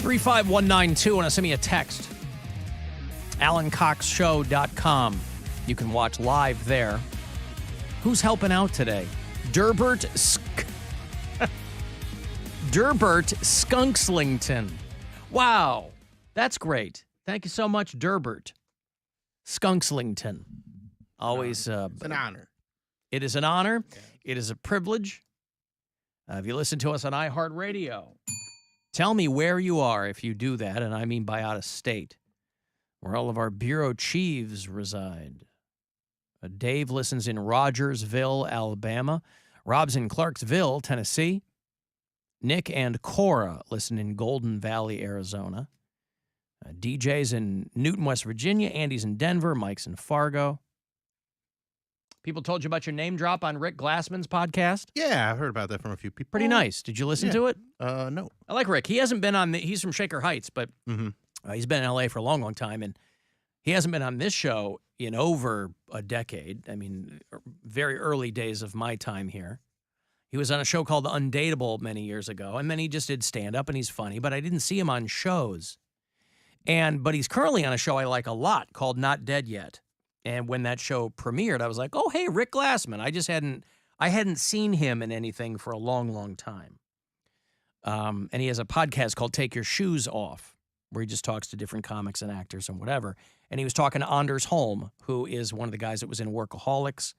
35192. Want to send me a text? AlanCoxShow.com. You can watch live there. Who's helping out today? Durbert Skunkslington. Wow, that's great. Thank you so much, Durbert Skunkslington. Always it's an honor. It is an honor. Yeah. It is a privilege. If you listen to us on iHeartRadio, tell me where you are if you do that, and I mean by out of state, where all of our bureau chiefs reside. Dave listens in Rogersville, Alabama. Rob's in Clarksville, Tennessee. Nick and Cora listen in Golden Valley, Arizona. DJ's in Newton, West Virginia. Andy's in Denver. Mike's in Fargo. People told you about your name drop on Rick Glassman's podcast? Yeah, I've heard about that from a few people. Pretty nice. Did you listen to it? No. I like Rick. He hasn't been on he's from Shaker Heights, but he's been in L.A. for a long, long time, and he hasn't been on this show in over a decade. I mean, very early days of my time here. He was on a show called The Undateable many years ago, and then he just did stand-up, and he's funny, but I didn't see him on shows. But he's currently on a show I like a lot called Not Dead Yet. And when that show premiered, I was like, oh, hey, Rick Glassman. I hadn't seen him in anything for a long, long time. And he has a podcast called Take Your Shoes Off, where he just talks to different comics and actors and whatever. And he was talking to Anders Holm, who is one of the guys that was in Workaholics.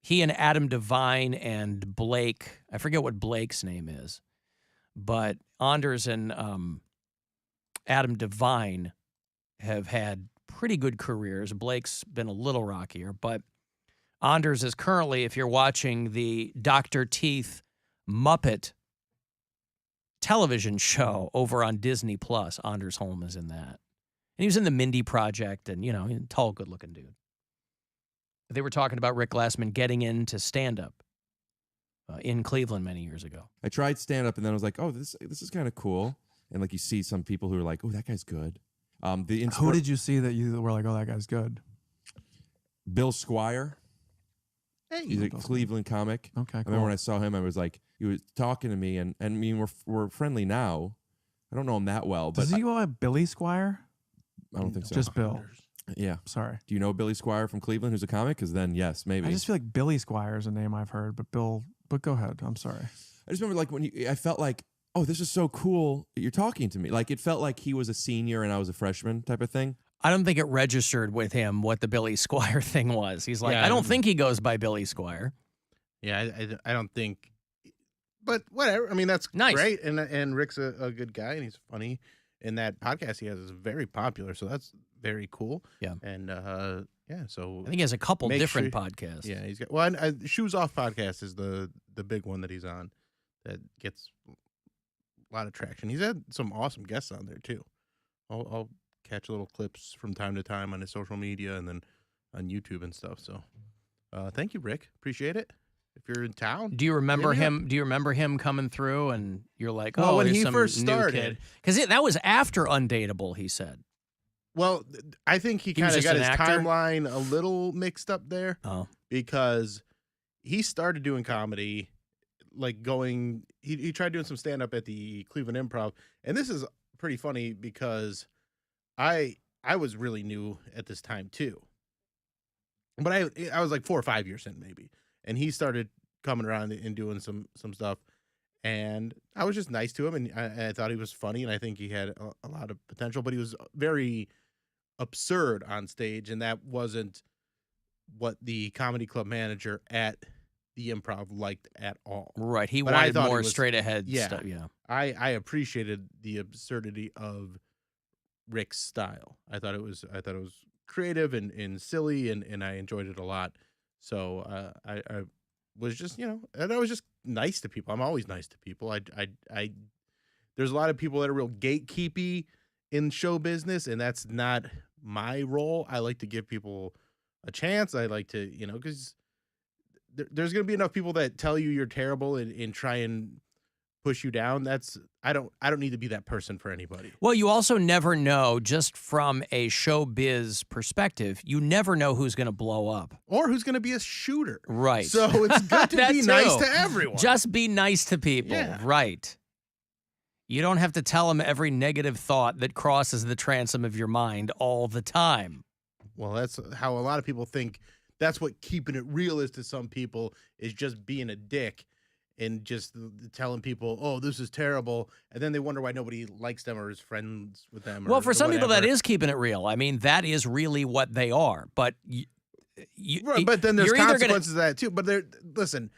He and Adam Devine and Blake, I forget what Blake's name is, but Anders and Adam Devine have had pretty good careers. Blake's been a little rockier, but Anders is currently, if you're watching the Dr. Teeth Muppet television show over on Disney Plus, Anders Holm is in that. And he was in the Mindy Project and, tall, good-looking dude. They were talking about Rick Glassman getting into stand-up in Cleveland many years ago. I tried stand-up, and then I was like, oh, this is kind of cool. And, you see some people who are like, oh, that guy's good. Who did you see that you were like, oh, that guy's good? Bill Squire. Hey, He's a Cleveland comic. Okay, cool. I remember when I saw him, I was like, he was talking to me, and I mean, we're friendly now. I don't know him that well, but does he go by Billy Squire? I don't think so. Just Bill. Yeah. Sorry. Do you know Billy Squire from Cleveland, who's a comic? Because then, yes, maybe. I just feel like Billy Squire is a name I've heard, but go ahead. I'm sorry. I just remember when I felt like, oh, this is so cool that you're talking to me. It felt like he was a senior and I was a freshman type of thing. I don't think it registered with him what the Billy Squire thing was. He's like, I don't think he goes by Billy Squire. Yeah, I don't think. But whatever. I mean, that's nice. Great. And Rick's a good guy, and he's funny. And that podcast he has is very popular, so that's very cool. Yeah. And, so. I think he has a couple different podcasts. Yeah, he's got. Well, Shoes Off podcast is the big one that he's on that gets a lot of traction. He's had some awesome guests on there, too. I'll catch little clips from time to time on his social media and then on YouTube and stuff. So thank you, Rick. Appreciate it. If you're in town. Do you remember him? Do you remember him coming through and you're like, well, oh, when here's he some first new started. Because that was after Undateable, he said. Well, I think he kind of got his timeline a little mixed up there. Oh. Because he started doing comedy, he tried doing some stand-up at the Cleveland Improv. And this is pretty funny because I was really new at this time too. But I was like 4 or 5 years in maybe. And he started coming around and doing some stuff. And I was just nice to him. And I thought he was funny. And I think he had a lot of potential. But he was very absurd on stage. And that wasn't what the comedy club manager at the Improv liked at all. Right. He wanted more straight ahead stuff. Yeah. I appreciated the absurdity of Rick's style. I thought it was creative and silly, and I enjoyed it a lot. So I was just, and I was just nice to people. I'm always nice to people. There's a lot of people that are real gatekeepy in show business, and that's not my role. I like to give people a chance. I like to, because there's going to be enough people that tell you you're terrible and try and push you down. I don't need to be that person for anybody. Well, you also never know, just from a showbiz perspective, you never know who's going to blow up. Or who's going to be a shooter. Right. So it's good to be nice to everyone. Just be nice to people. Yeah. Right. You don't have to tell him every negative thought that crosses the transom of your mind all the time. Well, that's how a lot of people think. That's what keeping it real is to some people, is just being a dick and just telling people, oh, this is terrible. And then they wonder why nobody likes them or is friends with them. Well, for some people, that whatever. is keeping it real. I mean, that is really what they are. But Right, but then there's you're either consequences to that too. But listen,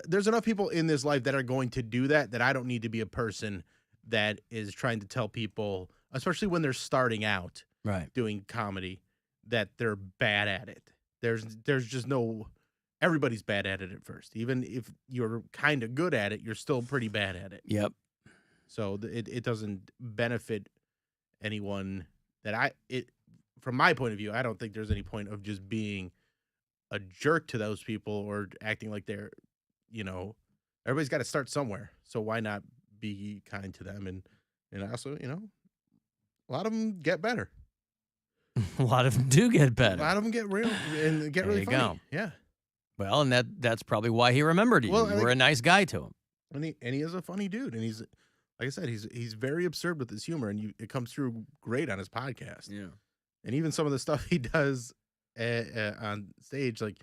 there's enough people in this life that are going to do that I don't need to be a person that is trying to tell people, especially when they're starting out doing comedy, that they're bad at it. There's just no, everybody's bad at it at first. Even if you're kind of good at it, you're still pretty bad at it. Yep. So it doesn't benefit anyone from my point of view, I don't think there's any point of just being a jerk to those people or acting like they're, everybody's got to start somewhere. So why not be kind to them? And also, a lot of them get better. A lot of them do get better. A lot of them get real and get really funny. Go. Yeah. Well, and that's probably why he remembered you. Well, You were a nice guy to him. And he is a funny dude. And he's, like I said, he's very absurd with his humor, and it comes through great on his podcast. Yeah. And even some of the stuff he does on stage, like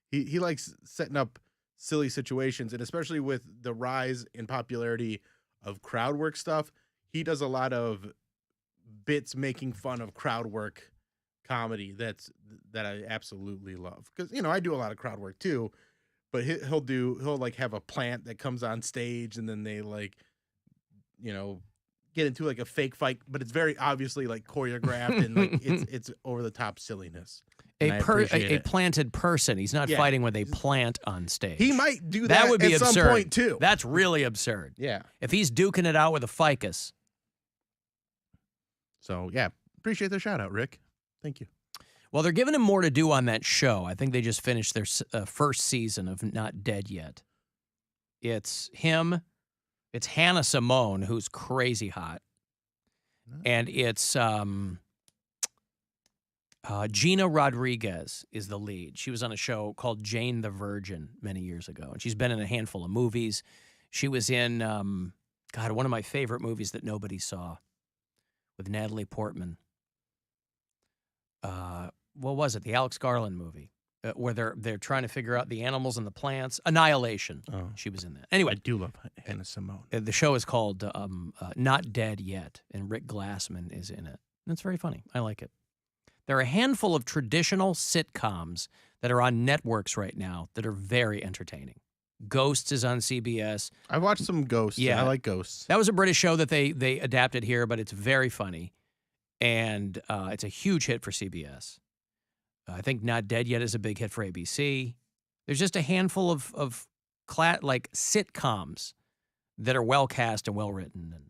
he likes setting up silly situations, and especially with the rise in popularity of crowd work stuff, he does a lot of bits making fun of crowd work comedy that I absolutely love. Because I do a lot of crowd work too, but he'll like have a plant that comes on stage, and then they like get into like a fake fight, but it's very obviously like choreographed and like it's over the top silliness. A planted person. He's not fighting with a plant on stage. He might do that would be at absurd. some point too. That's really absurd. Yeah. If he's duking it out with a ficus. So yeah, appreciate the shout out, Rick. Thank you. Well, they're giving him more to do on that show. I think they just finished their first season of Not Dead Yet. It's him. It's Hannah Simone, who's crazy hot. And it's Gina Rodriguez is the lead. She was on a show called Jane the Virgin many years ago, and she's been in a handful of movies. She was in, one of my favorite movies that nobody saw with Natalie Portman. What was it? The Alex Garland movie where they're trying to figure out the animals and the plants. Annihilation. Oh. She was in that. Anyway. I do love Hannah Simone. The show is called Not Dead Yet, and Rick Glassman is in it. And it's very funny. I like it. There are a handful of traditional sitcoms that are on networks right now that are very entertaining. Ghosts is on CBS. I watched some Ghosts. Yeah. I like Ghosts. That was a British show that they adapted here, but it's very funny. And it's a huge hit for CBS. I think Not Dead Yet is a big hit for ABC. There's just a handful of sitcoms that are well cast and well written. And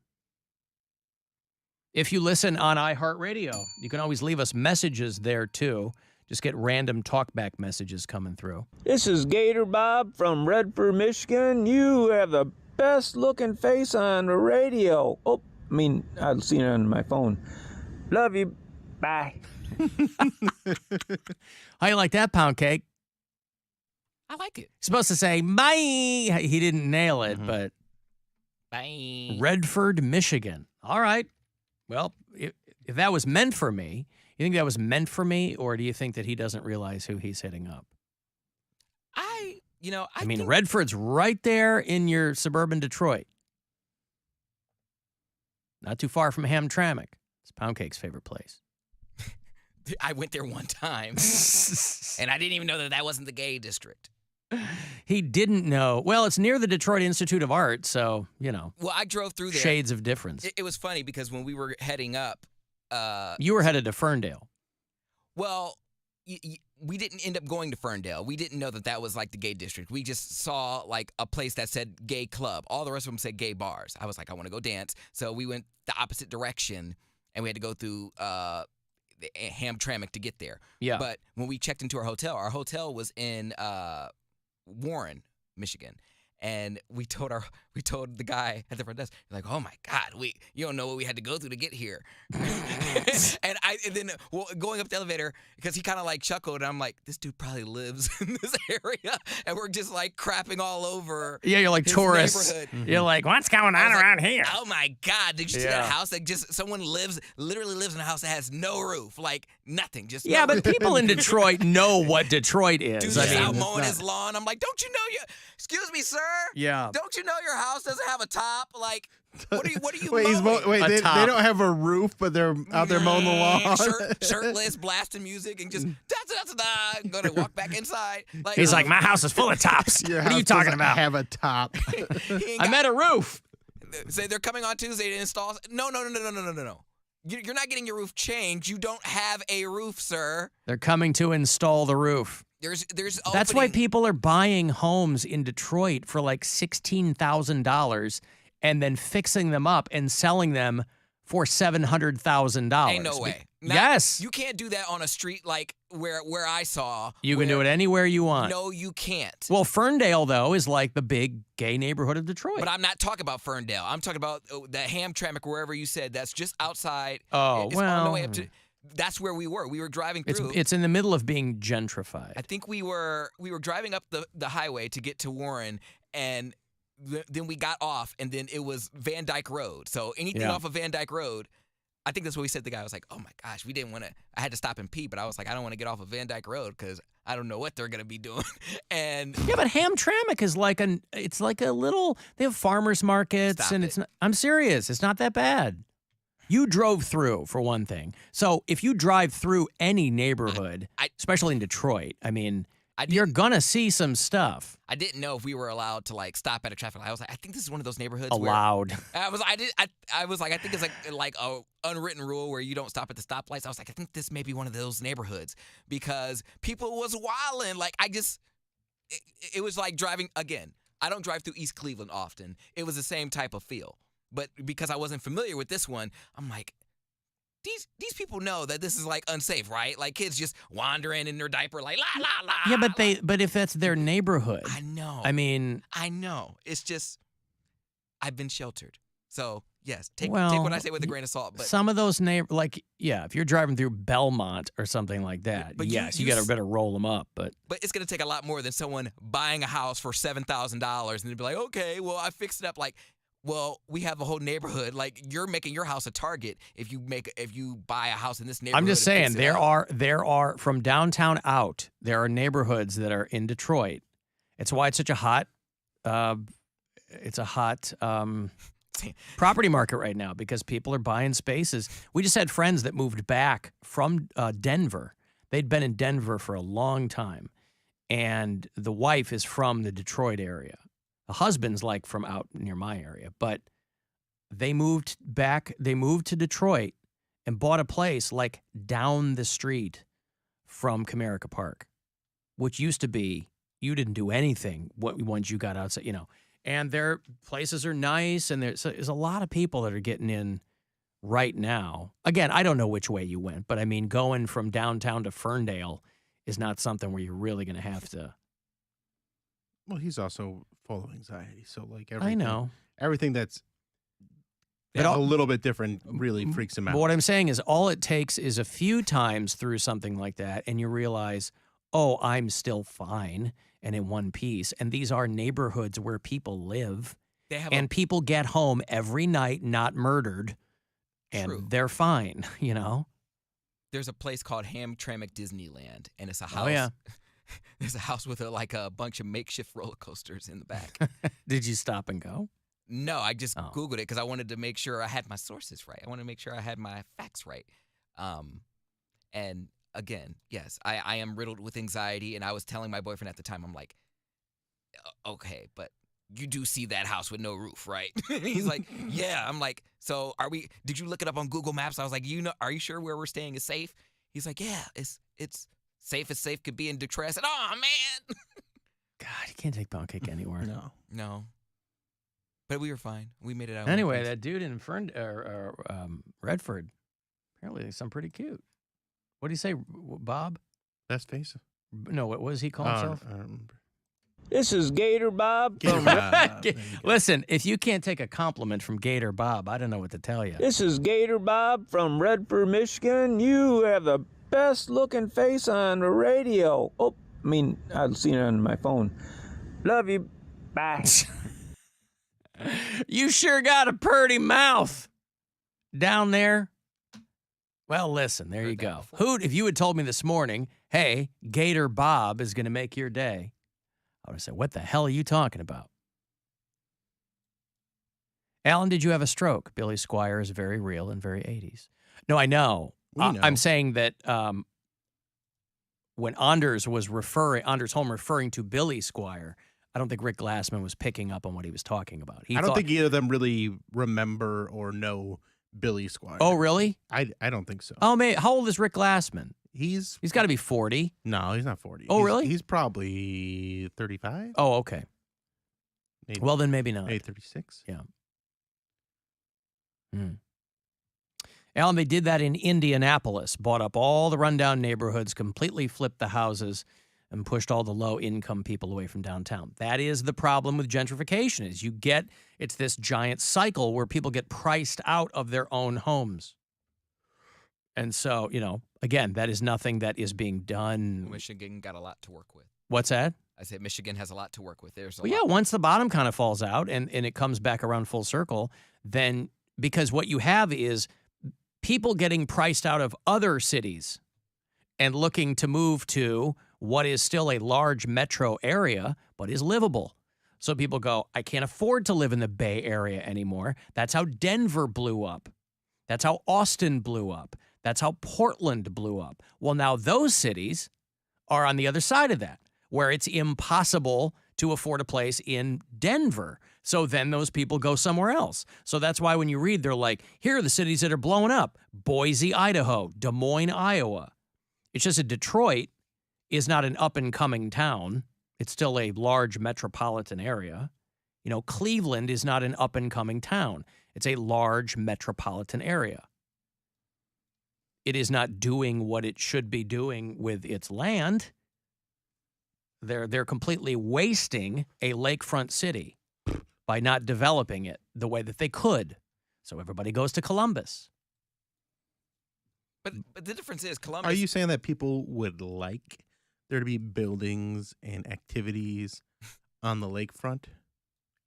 if you listen on iHeartRadio, you can always leave us messages there too. Just get random talkback messages coming through. This is Gator Bob from Redford, Michigan. You have the best looking face on the radio. I've seen it on my phone. Love you. Bye. How you like that, Poundcake? I like it. Supposed to say bye. He didn't nail it, but bye. Redford, Michigan. All right. Well, if that was meant for me, you think that was meant for me, or do you think that he doesn't realize who he's hitting up? I mean, Redford's right there in your suburban Detroit. Not too far from Hamtramck. It's Poundcake's favorite place. I went there one time, and I didn't even know that wasn't the gay district. He didn't know. Well, it's near the Detroit Institute of Art, so, Well, I drove through there. Shades of difference. It was funny because when we were heading up... you were headed to Ferndale. Well, we didn't end up going to Ferndale. We didn't know that was like the gay district. We just saw like a place that said gay club. All the rest of them said gay bars. I was like, I want to go dance. So we went the opposite direction, and we had to go through... Hamtramck to get there. Yeah. But when we checked into our hotel was in Warren, Michigan. And we told the guy at the front desk, like, "Oh my God, you don't know what we had to go through to get here." and then going up the elevator, because he kind of like chuckled, and I'm like, "This dude probably lives in this area," and we're just like crapping all over. Yeah, you're like his tourists. neighborhood. You're like, what's going on around here? Oh my God! Did you see that house? Like, just someone literally lives in a house that has no roof, like nothing. Just Yeah, no but people in Detroit know what Detroit is. Dude's I just out mean, mowing his lawn. I'm like, don't you know excuse me, sir? Yeah. Don't you know your house doesn't have a top? Like, what are you Wait, mowing? they top. don't have a roof, but they're out there mowing the lawn. Shirtless, blasting music, and just da-da-da-da-da, gonna walk back inside. Like, he's like, my house is full of tops. Your What are you house talking doesn't about? Have a top. I meant a roof. Say they're coming on Tuesday to install. No. You're not getting your roof changed. You don't have a roof, sir. They're coming to install the roof. There's That's why opening- people are buying homes in Detroit for like $16,000 and then fixing them up and selling them for $700,000. Ain't no way. Yes. You can't do that on a street like where I saw. You can do it anywhere you want. No, you can't. Well, Ferndale, though, is like the big gay neighborhood of Detroit. But I'm not talking about Ferndale. I'm talking about the Hamtramck, wherever you said. That's just outside. Oh, it's well. on the way up to. That's where we were. We were driving through. It's in the middle of being gentrified. I think we were driving up the highway to get to Warren, and then we got off, and then it was Van Dyke Road. So anything off of Van Dyke Road, I think that's what we said to the guy. I was like, oh my gosh, we didn't want to. I had to stop and pee, but I was like, I don't want to get off of Van Dyke Road because I don't know what they're gonna be doing. And yeah, but Hamtramck is like it's like a little. They have farmers markets, Stop and it. it's. I'm serious. It's not that bad. You drove through, for one thing. So if you drive through any neighborhood, especially in Detroit, I mean, you're gonna see some stuff. I didn't know if we were allowed to like stop at a traffic light. I was like, I think this is one of those neighborhoods Allowed. where I was like, I think it's like a unwritten rule where you don't stop at the stoplights. I was like, I think this may be one of those neighborhoods because people was wilding. Like it was like driving again. I don't drive through East Cleveland often. It was the same type of feel. But because I wasn't familiar with this one, I'm like, these people know that this is like unsafe, right? Like kids just wandering in their diaper, like la la la. Yeah, but if that's their neighborhood, I know. I mean, I know. It's just I've been sheltered. So yes, take well, what I say with a grain of salt. But some of those if you're driving through Belmont or something like that, But yes, you you gotta better roll them up. But it's gonna take a lot more than someone buying a house for $7,000 and they'd be like, okay, well I fixed it up. Like, well, we have a whole neighborhood. Like you're making your house a target if you buy a house in this neighborhood. I'm just and saying fix it there up. are from downtown out, there are neighborhoods that are in Detroit. It's why it's such a hot property market right now because people are buying spaces. We just had friends that moved back from Denver. They'd been in Denver for a long time, and the wife is from the Detroit area. The husband's like from out near my area, but they moved back. They moved to Detroit and bought a place like down the street from Comerica Park, which used to be you didn't do anything once you got outside, And their places are nice, and there's a lot of people that are getting in right now. Again, I don't know which way you went, but I mean, going from downtown to Ferndale is not something where you're really going to have to. Well, he's also full of anxiety, so like I know. everything that's It all- a little bit different really freaks him out. But what I'm saying is all it takes is a few times through something like that, and you realize, oh, I'm still fine and in one piece. And these are neighborhoods where people live, They have and people get home every night not murdered, and True. they're fine, There's a place called Hamtramck Disneyland, and it's a house. Oh, yeah. There's a house with a bunch of makeshift roller coasters in the back. Did you stop and go? No, I just Oh. Googled it because I wanted to make sure I had my sources right. I wanted to make sure I had my facts right. And again, yes, I am riddled with anxiety, and I was telling my boyfriend at the time, I'm like, okay, but you do see that house with no roof, right? He's like, yeah. I'm like, so did you look it up on Google Maps? I was like, are you sure where we're staying is safe? He's like, yeah, it's safe as safe could be in Detroit. I said, oh, man. God, you can't take Poundcake anywhere. No. But we were fine. We made it out. Anyway, that dude in Redford, apparently some pretty cute. What do you say, Bob? Best face. No, what was he call himself? I don't remember. This is Gator Bob from Listen, if you can't take a compliment from Gator Bob, I don't know what to tell you. This is Gator Bob from Redford, Michigan. You have the best looking face on the radio. Oh, I mean, I've seen it on my phone. Love you. Bye. You sure got a purty mouth down there. Well, listen, there you go. If you had told me this morning, hey, Gator Bob is going to make your day, I would have said, what the hell are you talking about? Alan, did you have a stroke? Billy Squire is very real and very 80s. No, I know. I'm saying that when Anders Holm referring to Billy Squire, I don't think Rick Glassman was picking up on what he was talking about. I don't think either of them really remember or know Billy Squire. Oh, really? I don't think so. Oh, man. How old is Rick Glassman? He's got to be 40. No, he's not 40. Oh, really? He's probably 35. Oh, okay. Maybe, well, then maybe not. Maybe 36. Yeah. Alan, they did that in Indianapolis, bought up all the rundown neighborhoods, completely flipped the houses, and pushed all the low-income people away from downtown. That is the problem with gentrification, is it's this giant cycle where people get priced out of their own homes. And so, again, that is nothing that is being done. Michigan got a lot to work with. What's that? I said Michigan has a lot to work with. There's a lot. Yeah, once the bottom kind of falls out and it comes back around full circle, then because what you have is people getting priced out of other cities and looking to move to what is still a large metro area, but is livable. So people go, I can't afford to live in the Bay Area anymore. That's how Denver blew up. That's how Austin blew up. That's how Portland blew up. Well, now those cities are on the other side of that, where it's impossible to afford a place in Denver. So then those people go somewhere else. So that's why when you read, they're like, here are the cities that are blowing up. Boise, Idaho, Des Moines, Iowa. It's just that Detroit is not an up-and-coming town. It's still a large metropolitan area. Cleveland is not an up-and-coming town. It's a large metropolitan area. It is not doing what it should be doing with its land. They're completely wasting a lakefront city by not developing it the way that they could. So everybody goes to Columbus. But the difference is Columbus. Are you saying that people would like there to be buildings and activities on the lakefront?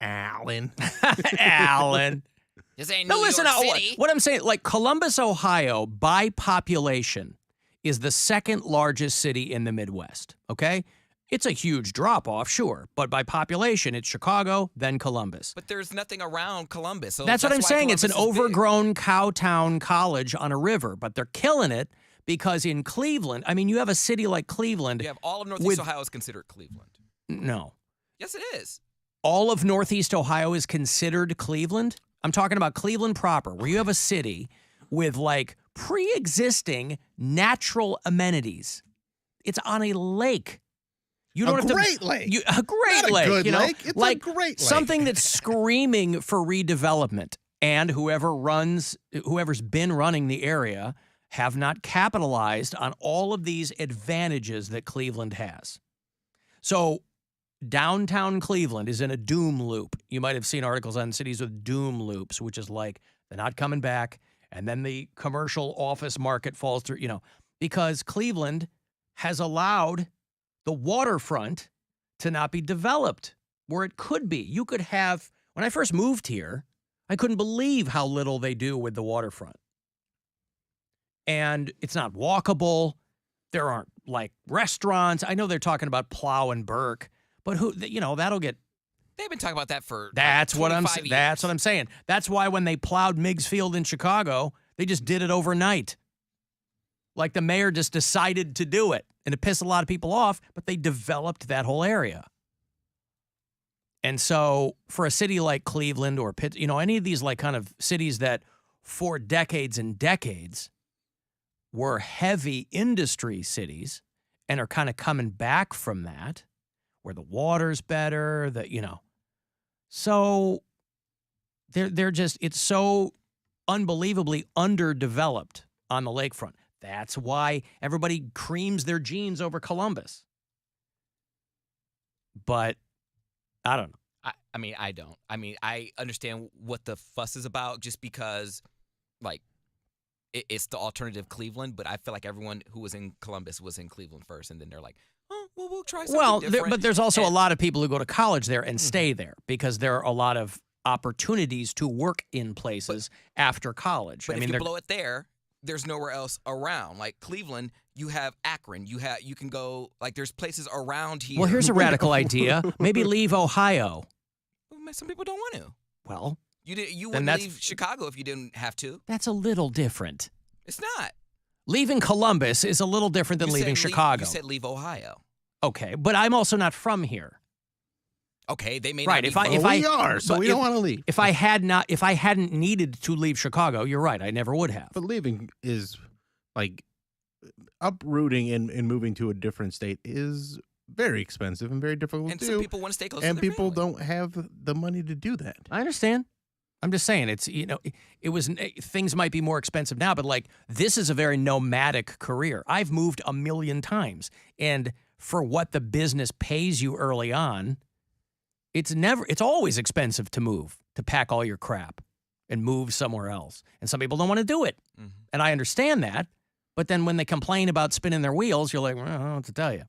Alan. Alan. This ain't No, New listen, York City. what I'm saying, like Columbus, Ohio, by population, is the second largest city in the Midwest, okay? It's a huge drop-off, sure, but by population, it's Chicago, then Columbus. But there's nothing around Columbus. So that's what I'm why saying. It's an Columbus is overgrown cowtown college on a river, but they're killing it because in Cleveland, I mean, you have a city like Cleveland. You have all of Northeast Ohio is considered Cleveland. No. Yes, it is. All of Northeast Ohio is considered Cleveland? I'm talking about Cleveland proper, where you have a city with like pre-existing natural amenities. It's on a lake. You don't a have great to, lake. a great Not lake. A good you know? lake. It's like a great lake. Something that's screaming for redevelopment. And whoever's been running the area have not capitalized on all of these advantages that Cleveland has. So downtown Cleveland is in a doom loop. You might have seen articles on cities with doom loops, which is like they're not coming back, and then the commercial office market falls through, because Cleveland has allowed the waterfront to not be developed where it could be. You could have, when I first moved here, I couldn't believe how little they do with the waterfront. And it's not walkable. There aren't like restaurants. I know they're talking about Plow and Burke, but that'll get. They've been talking about that for That's like what I'm. 25 years. That's what I'm saying. That's why when they plowed Meigs Field in Chicago, they just did it overnight. Like the mayor just decided to do it, and it pissed a lot of people off. But they developed that whole area. And so for a city like Cleveland or Pitt, any of these like kind of cities that for decades and decades were heavy industry cities and are kind of coming back from that, where the water's better, so they're just, it's so unbelievably underdeveloped on the lakefront. That's why everybody creams their jeans over Columbus. But I don't know. I mean, I don't. I mean, I understand what the fuss is about just because, like, it's the alternative Cleveland, but I feel like everyone who was in Columbus was in Cleveland first, and then they're like, oh, well, we'll try something different. But there's also a lot of people who go to college there and stay there because there are a lot of opportunities to work in places after college. But if you blow it there, there's nowhere else around. Like Cleveland, you have Akron. You can go, like, there's places around here. Well, here's a radical idea. Maybe leave Ohio. Some people don't want to. Well, you wouldn't leave Chicago if you didn't have to. That's a little different. It's not. Leaving Columbus is a little different than leaving Chicago. You said leave Ohio. Okay, but I'm also not from here. Okay, they may right. not. We don't want to leave. If I hadn't needed to leave Chicago, you're right. I never would have. But leaving is like uprooting and moving to a different state is very expensive and very difficult to do. And some people want to stay close to and their people family. don't have the money to do that. I understand. I'm just saying things might be more expensive now, but like this is a very nomadic career. I've moved a million times, and for what the business pays you early on, it's always expensive to move, to pack all your crap and move somewhere else. And some people don't want to do it. Mm-hmm. And I understand that. But then when they complain about spinning their wheels, you're like, well, I don't know what to tell you.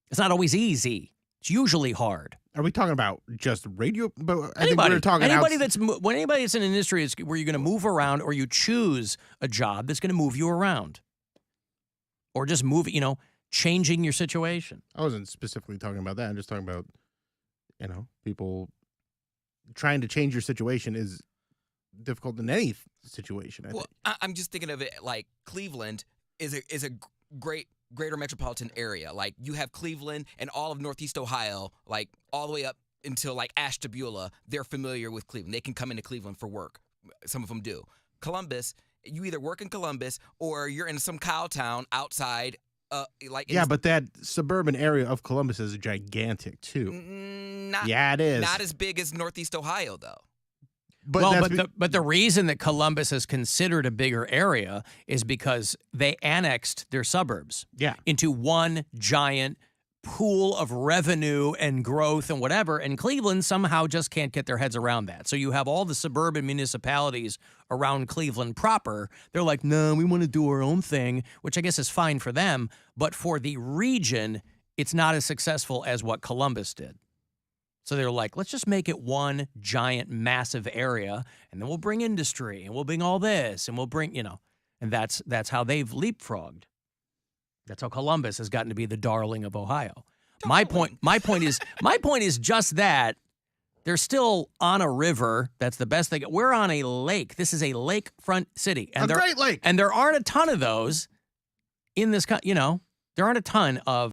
It's not always easy. It's usually hard. Are we talking about just radio? But I Anybody, think we're talking anybody that's in an industry is where you're going to move around, or you choose a job that's going to move you around, or just move, changing your situation. I wasn't specifically talking about that. I'm just talking about, people trying to change your situation is difficult in any situation. I think. I'm just thinking of it like Cleveland is a greater metropolitan area. Like you have Cleveland and all of Northeast Ohio, like all the way up until like Ashtabula. They're familiar with Cleveland. They can come into Cleveland for work. Some of them do. Columbus, you either work in Columbus or you're in some cow town outside. But that suburban area of Columbus is gigantic too. It is. Not as big as Northeast Ohio though. But the reason that Columbus is considered a bigger area is because they annexed their suburbs into one giant pool of revenue and growth and whatever, and Cleveland somehow just can't get their heads around that. So you have all the suburban municipalities around Cleveland proper. They're like, no, we want to do our own thing, which I guess is fine for them, but for the region, it's not as successful as what Columbus did. So they're like, let's just make it one giant, massive area, and then we'll bring industry, and we'll bring all this, and we'll bring, and that's how they've leapfrogged. That's how Columbus has gotten to be the darling of Ohio. My point is just that they're still on a river. That's the best thing. We're on a lake. This is a lakefront city, and great lake, and there aren't a ton of those in this. There aren't a ton of